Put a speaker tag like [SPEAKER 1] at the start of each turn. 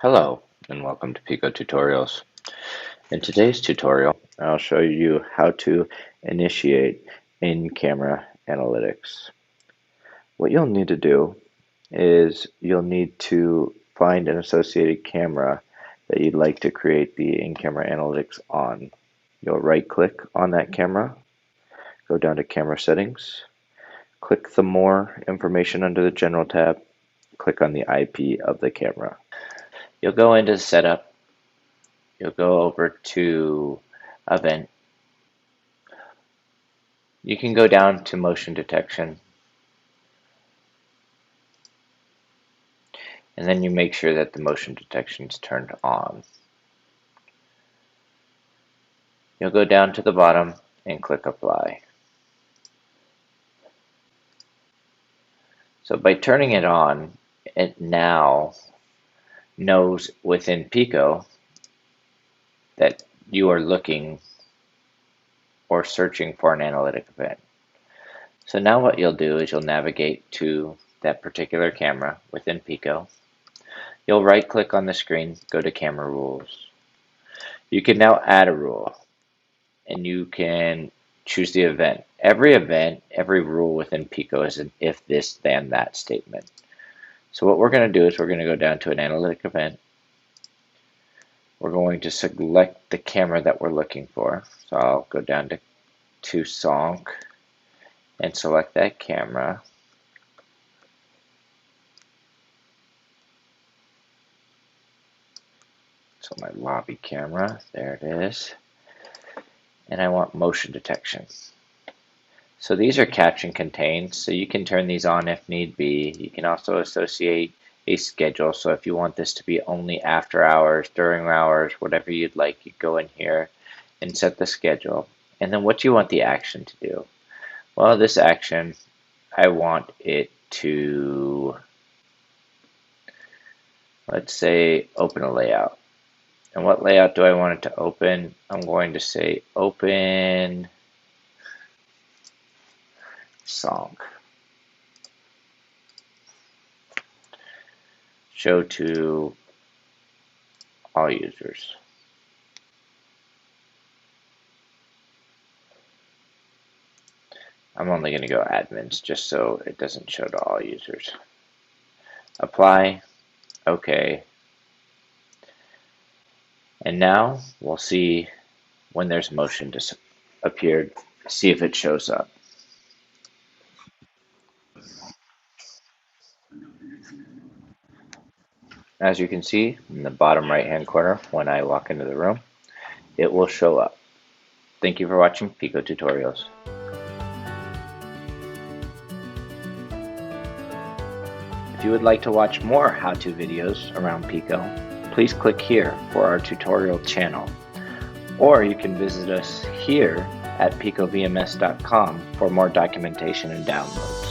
[SPEAKER 1] Hello and welcome to Piko Tutorials. In today's tutorial, I'll show you how to initiate in-camera analytics. What you'll need to do is you'll need to find an associated camera that you'd like to create the in-camera analytics on. You'll right-click on that camera, go down to Camera Settings, click the More Information under the General tab, click on the IP of the camera. You'll go into Setup, you'll go over to Event. You can go down to Motion Detection, and then you make sure that the motion detection is turned on. You'll go down to the bottom and click Apply. So by turning it on, it now knows within Piko that you are looking or searching for an analytic event. So now what you'll do is you'll navigate to that particular camera within Piko. You'll right click on the screen, go to Camera Rules. You can now add a rule and you can choose the event. Every rule within Piko is an if this then that statement. So what we're going to do is we're going to go down to an analytic event. We're going to select the camera that we're looking for. So I'll go down to Sonk and select that camera. So my lobby camera, there it is. And I want motion detection. So these are catch and contain, so you can turn these on if need be. You can also associate a schedule, so if you want this to be only after hours, during hours, whatever you'd like, you go in here and set the schedule. And then what do you want the action to do? Well, this action, I want it to, let's say, open a layout. And what layout do I want it to open? I'm going to say open Sonk. Show to all users. I'm only going to go admins just so it doesn't show to all users. Apply. Okay. And now we'll see when there's motion appeared, see if it shows up. As you can see in the bottom right hand corner when I walk into the room, it will show up. Thank you for watching Piko Tutorials. If you would like to watch more how-to videos around Piko, please click here for our tutorial channel, or you can visit us here at pikovms.com for more documentation and downloads.